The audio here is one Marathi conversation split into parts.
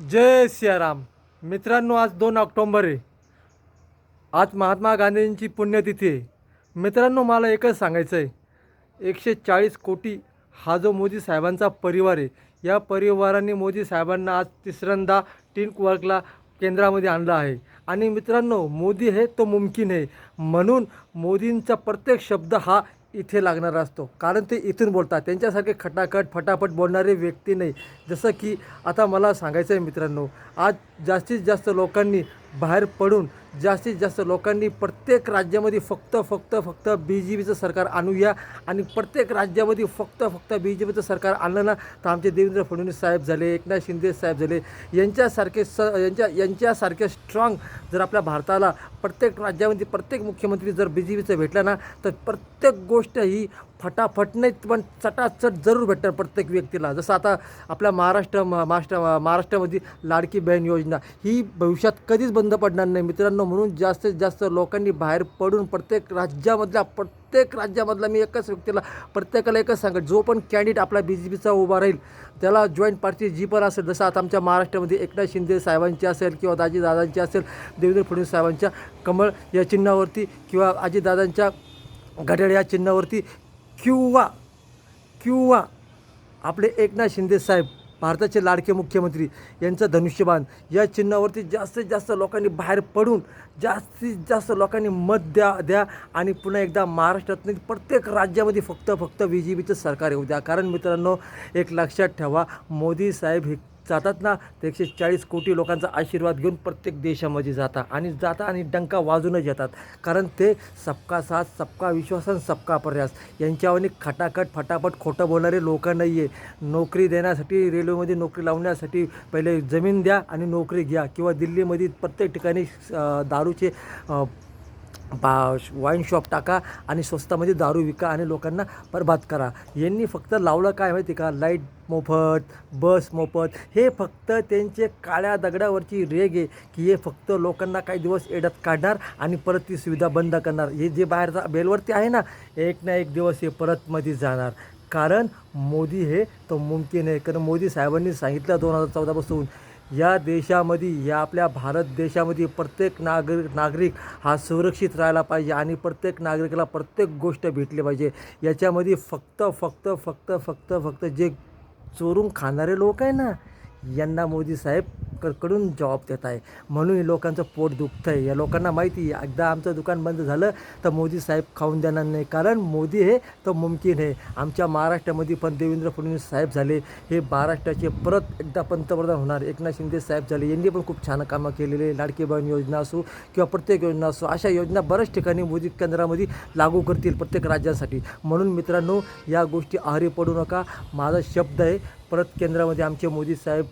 जय सियाराम. मित्रांनो, आज 2 ऑक्टोबर आहे. आज महात्मा गांधींची पुण्यतिथी आहे. मित्रांनो, मला एकच सांगायचं आहे, 140 कोटी हा जो मोदी साहेबांचा परिवार आहे, या परिवाराने मोदी साहेबांना आज तिसऱ्यांदा टीम वर्कला केंद्रामध्ये आणलं आहे. आणि मित्रांनो, मोदी हे तो मुमकिन आहे. म्हणून मोदींचा प्रत्येक शब्द हा इथे लागणारा असतो, कारण ते इथून बोलतात. त्यांच्यासारखे खटाखट फटाफट बोलणारे व्यक्ती नाही. जसं की आता मला सांगायचं आहे मित्रांनो, आज जास्तीत जास्त लोकांनी बाहेर पडून जास्तीत जास्त लोकांनी प्रत्येक राज्यामध्ये फक्त बी जे पीचं सरकार आणूया. आणि प्रत्येक राज्यामध्ये फक्त बी जे पीचं सरकार आणलं ना, तर आमचे देवेंद्र फडणवीस साहेब झाले, एकनाथ शिंदे साहेब झाले, यांच्यासारखे स्ट्रॉंग जर आपल्या भारताला प्रत्येक राज्यामध्ये प्रत्येक मुख्यमंत्री जर बी जे पीचं भेटला ना, तर प्रत्येक गोष्ट ही फटाफट नाही पण चटाचट जरूर भेटणार प्रत्येक व्यक्तीला. जसं आता आपल्या महाराष्ट्रामध्ये लाडकी बहीण योजना ही भविष्यात कधीच बंद पडणार नाही मित्रांनो. म्हणून जास्तीत जास्त लोकांनी बाहेर पडून प्रत्येक राज्यामधला मी एकच व्यक्तीला प्रत्येकाला एकच सांगेन, जो पण कॅन्डिडेट आपला बी जे पीचा उभा राहील त्याला जॉईंट पार्टी जी पण असेल, जसं आता आमच्या महाराष्ट्रामध्ये एकनाथ शिंदे साहेबांची असेल किंवा दादांची असेल, देवेंद्र फडणवीस साहेबांच्या कमळ या चिन्हावरती किंवा अजितदादांच्या घड्याळ या चिन्हावरती किंवा आपले एकनाथ शिंदे साहेब भारताचे लाडके मुख्यमंत्री यांचं धनुष्यबाण या चिन्हावरती जास्तीत जास्त लोकांनी बाहेर पडून जास्तीत जास्त लोकांनी मत द्या आणि पुन्हा एकदा महाराष्ट्रात नाही प्रत्येक राज्यामध्ये फक्त बी जे पीचं सरकार येऊ द्या. कारण मित्रांनो, एक लक्षात ठेवा, मोदी साहेब हे जातात ना, तर 140 कोटी लोकांचा आशीर्वाद घेऊन प्रत्येक देशामध्ये जातात आणि डंका वाजूनच येतात. कारण ते सबका साथ, सबका विश्वास आणि सबका प्रयास यांच्यावर खटाखट फटाफट खोटं बोलणारे लोक नाही आहे. नोकरी देण्यासाठी, रेल्वेमध्ये नोकरी लावण्यासाठी पहिले जमीन द्या आणि नोकरी घ्या, किंवा दिल्लीमध्ये प्रत्येक ठिकाणी दारूचे वाईन शॉप टाका आणि स्वस्तामध्ये दारू विका आणि लोकांना बरबाद करा. यांनी फक्त लावलं काय माहिती का, लाईट मोफत, बस मोफत. हे फक्त त्यांचे काळ्या दगडावरची रेग आहे की हे फक्त लोकांना काही दिवस एड्यात काढणार आणि परत ती सुविधा बंद करणार. हे जे बाहेरचा बेलवरती आहे ना, एक ना एक दिवस हे परत मध्ये जाणार. कारण मोदी हे तो मुमकिन आहे. कारण मोदी साहेबांनी सांगितलं 2014 पासून, या देशामध्ये, या आपल्या भारत देशामध्ये प्रत्येक नागरिक हा सुरक्षित राहायला पाहिजे आणि प्रत्येक नागरिकाला प्रत्येक गोष्ट भेटली पाहिजे. याच्यामध्ये फक्त जे चोरून खाणारे लोक आहे ना, यांना मोदी साहेब कडून जॉब देत आहे. म्हणून हे लोकांचं पोट दुखतं आहे. या लोकांना माहिती आहे, एकदा आमचं दुकान बंद झालं तर मोदी साहेब खाऊन देणार नाही. कारण मोदी हे तर मुमकिन आहे. आमच्या महाराष्ट्रामध्ये पण देवेंद्र फडणवीस साहेब झाले, हे महाराष्ट्राचे परत एकदा पंतप्रधान होणार. एकनाथ शिंदे साहेब झाले, यांनी पण खूप छान कामं केलेले. लाडकी बहीण योजना असो किंवा प्रत्येक योजना असो, अशा योजना बऱ्याच ठिकाणी मोदी केंद्रामध्ये लागू करतील प्रत्येक राज्यासाठी. म्हणून मित्रांनो, या गोष्टी आहारी पडू नका. माझा शब्द आहे, परत केंद्रामध्ये आमचे मोदी साहेब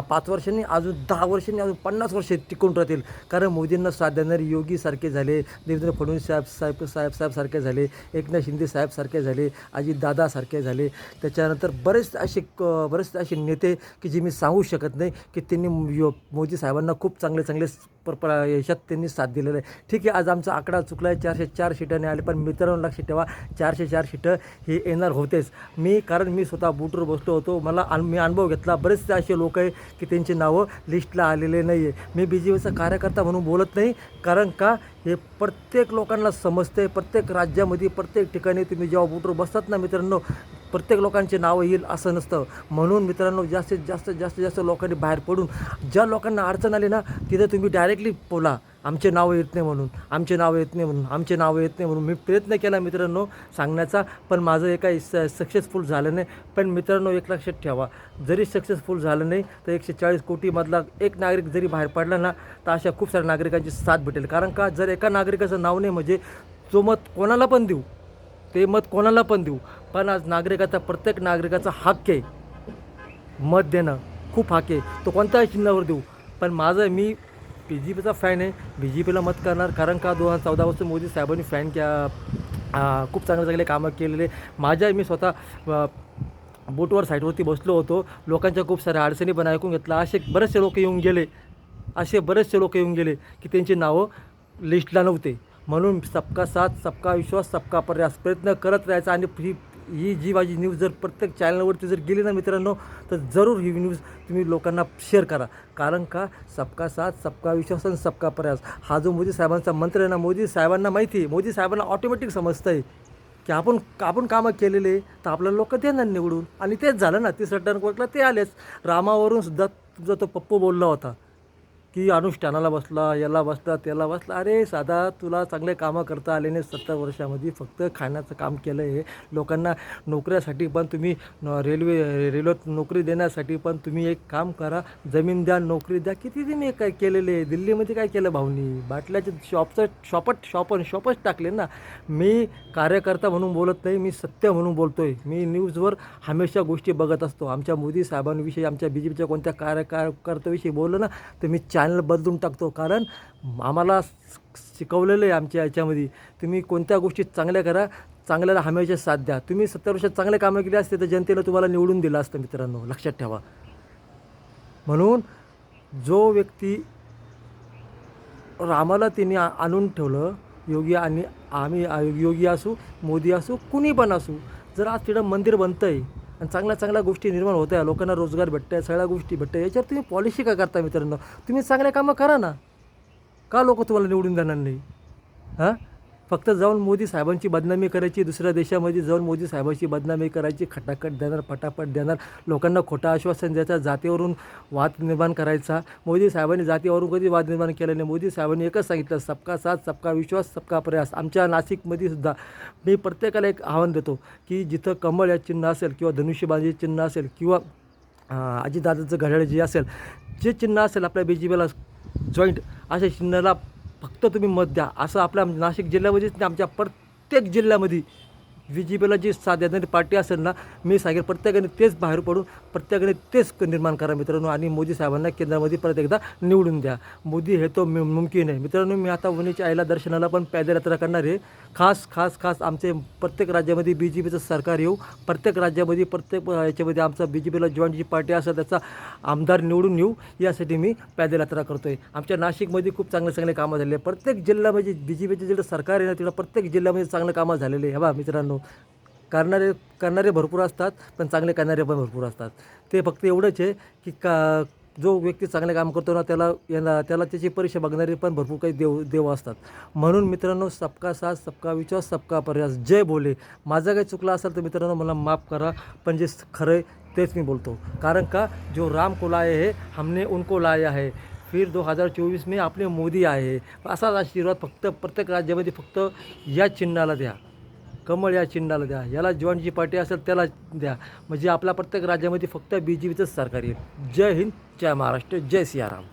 5 वर्षांनी, अजून 10 वर्षांनी, अजून 50 वर्षे टिकून राहतील. कारण मोदींना साथ देणारे योगीसारखे झाले, देवेंद्र फडणवीस साहेब सारखे झाले, एकनाथ शिंदे सारखे झाले, अजितदादासारखे झाले. त्याच्यानंतर बरेच असे नेते की जे मी सांगू शकत नाही की त्यांनी मोदी साहेबांना खूप चांगले याच्यात त्यांनी साथ दिलेलं आहे. ठीक आहे, आज आमचा आकडा चुकला आहे, 404 सीटांनी आले. पण मित्रांनो, लक्षात ठेवा, 404 सीटं हे येणार होतेच. कारण मी स्वतः बूटवर बसलो होतो, मी अनुभव घेतला. बरेचसे असे लोक आहे की त्यांची नावं लिस्टला आलेले नाही आहे. मी बी जे पीचा कार्यकर्ता म्हणून बोलत नाही, कारण का हे प्रत्येक लोकांना समजतं आहे. प्रत्येक राज्यामध्ये प्रत्येक ठिकाणी तुम्ही जेव्हा बूटवर बसतात ना मित्रांनो, प्रत्येक लोकांचे नावं येईल असं नसतं. म्हणून मित्रांनो, जास्तीत जास्त लोकांनी बाहेर पडून, ज्या लोकांना अडचण आली ना, तिथे तुम्ही डायरेक्टली बोला, आमचे नावं येत नाही म्हणून. मी प्रयत्न केला मित्रांनो सांगण्याचा, पण माझं हे काही सक्सेसफुल झालं नाही. पण मित्रांनो, एक लक्षात ठेवा, जरी सक्सेसफुल झालं नाही तर 140 कोटीमधला एक नागरिक जरी बाहेर पडला ना, तर अशा खूप साऱ्या नागरिकांची साथ भेटेल. कारण का, जर एका नागरिकाचं नाव नाही म्हणजे जो मत कोणाला पण देऊ, पण आज प्रत्येक नागरिकाचा हक्क आहे मत देणं, खूप हक्क आहे. तो कोणत्याही चिन्हावर देऊ. पण मी बी जे पीचा फॅन आहे, बी जे पीला मत करणार. कारण का 2014 पासून मोदी साहेबांनी खूप चांगले कामं केलेले. मी स्वतः बोटवर साईडवरती बसलो होतो, लोकांच्या खूप साऱ्या अडचणी पण ऐकून घेतला. असे बरेचसे लोक येऊन गेले की त्यांची नावं लिस्टला नव्हते. म्हणून सबका साथ, सबका विश्वास, सबका प्रयास प्रयत्न करत राहायचा. आणि ही जी माझी न्यूज जर प्रत्येक चॅनलवरती जर गेली ना मित्रांनो, तर जरूर ही न्यूज तुम्ही लोकांना शेअर करा. कारण का सबका साथ सबका विश्वास आणि सबका प्रयास हा जो मोदी साहेबांचा मंत्र आहे ना, मोदी साहेबांना माहिती आहे, मोदी साहेबांना ऑटोमॅटिक समजतं आहे की आपण कामं केलेले तर आपल्याला लोक देणार निवडून. आणि तेच झालं ना, तिसऱ्या टर्नला ते आलेच. रामावरून सुद्धा तुझा तो पप्पू बोलला होता की अनुष्ठानाला बसला, याला बसला, त्याला बसला. अरे साधा तुला चांगले कामं करता आले नाही 70 वर्षामध्ये, फक्त खाण्याचं काम केलं आहे. लोकांना नोकऱ्यासाठी पण तुम्ही रेल्वेत नोकरी देण्यासाठी पण तुम्ही एक काम करा, जमीन द्या, नोकरी द्या. किती तुम्ही काय केलेले आहे. दिल्लीमध्ये काय केलं भाऊनी, बाटल्याचे शॉपच टाकले ना. मी कार्यकर्ता म्हणून बोलत नाही, मी सत्य म्हणून बोलतो आहे. मी न्यूजवर हमेशा गोष्टी बघत असतो. आमच्या मोदी साहेबांविषयी, आमच्या BJPच्या कोणत्या कार्यकर्त्याविषयी बोललं ना, तर मी चॅनल बदलून टाकतो. कारण आम्हाला शिकवलेलं आहे आमच्या याच्यामध्ये, तुम्ही कोणत्या गोष्टी चांगल्या करा, चांगल्याला हमेशा साथ द्या. तुम्ही 70 वर्षात चांगले कामं केली असते तर जनतेला तुम्हाला निवडून दिलं असतं मित्रांनो, लक्षात ठेवा. म्हणून जो व्यक्ती रामाला तिने आणून ठेवलं, योगी आणि आम्ही योगी असू, मोदी असू, कुणी पण असू, जर आज तिथं मंदिर बनतं आहे आणि चांगल्या गोष्टी निर्माण होत आहे, लोकांना रोजगार भेटत आहे, सगळ्या गोष्टी भेटत आहे, याच्यावर तुम्ही पॉलिसी का करता मित्रांनो. तुम्ही चांगल्या कामं करा ना, का लोक तुम्हाला निवडून देणार नाही. हां, फक्त जाऊन मोदी साहेबांची बदनामी करायची, दुसऱ्या देशामध्ये जाऊन मोदी साहेबांची बदनामी करायची, खटाखट देणार, फटाफट देणार, लोकांना खोटं आश्वासन द्यायचं, जातीवरून वाद निर्माण करायचा. मोदी साहेबांनी जातीवरून कधी वाद निर्माण केला नाही. मोदी साहेबांनी एकच सांगितलं, सबका साथ सबका विश्वास सबका प्रयास. आमच्या नाशिकमध्ये सुद्धा मी प्रत्येकाला एक आव्हान देतो की जिथं कमळ या चिन्ह असेल किंवा धनुष्यबाजी चिन्ह असेल किंवा अजितदादाचं घड्याळ जे असेल, जे चिन्ह असेल आपल्या BJPला जॉईंट, अशा चिन्हाला फक्त तुम्ही मत द्या. असं आपल्या नाशिक जिल्ह्यामध्येच नाही, आमच्या प्रत्येक जिल्ह्यामध्ये BJPला जी साथ देणारी पार्टी असेल ना, मी सांगेल प्रत्येकाने तेच बाहेर पडून प्रत्येकाने तेच निर्माण करा मित्रांनो. आणि मोदी साहेबांना केंद्रामध्ये परत एकदा निवडून द्या. मोदी हे तो मुमकिन आहे मित्रांनो. मी आता वणीच्या आईला दर्शनाला पण पॅदयात्रा करणार आहे. खास आमचे प्रत्येक राज्यामध्ये BJPचं सरकार येऊ, प्रत्येक राज्यामध्ये प्रत्येक याच्यामध्ये आमचा BJPला जॉईंट जी पार्टी असेल त्याचा आमदार निवडून येऊ, यासाठी मी पॅदयात्रा करतो आहे. आमच्या नाशिकमध्ये खूप चांगले कामं झालेले आहे. प्रत्येक जिल्ह्यामध्ये BJPचं जेवढं सरकार आहे ना, तिथं प्रत्येक जिल्ह्यामध्ये चांगलं कामं झालेले आहे. बघा मित्रांनो, करणारे भरपूर असतात, पण चांगले करणारे पण भरपूर असतात. ते फक्त एवढंच आहे की जो व्यक्ती चांगले काम करतो ना, त्याला त्याची परीक्षा बघणारे पण भरपूर काही देव असतात. म्हणून मित्रांनो, सबका साथ सबका विश्वास सबका प्रयास. जय भोले. माझं काही चुकलं असेल तर मित्रांनो मला माफ करा, पण जे खरं आहे तेच मी बोलतो. कारण का जो राम को लाए है हमने उनको लाया है, फिर 2024 में आपले मोदी आहे. असाच आशीर्वाद फक्त प्रत्येक राज्यामध्ये फक्त या चिन्हाला द्या, कमळ या चिन्हाला द्या. याला जॉईंट जी पार्टी असेल त्याला द्या, म्हणजे आपल्या प्रत्येक राज्यामध्ये फक्त BJPचंच सरकार येईल. जय हिंद, जय महाराष्ट्र, जय सियाराम.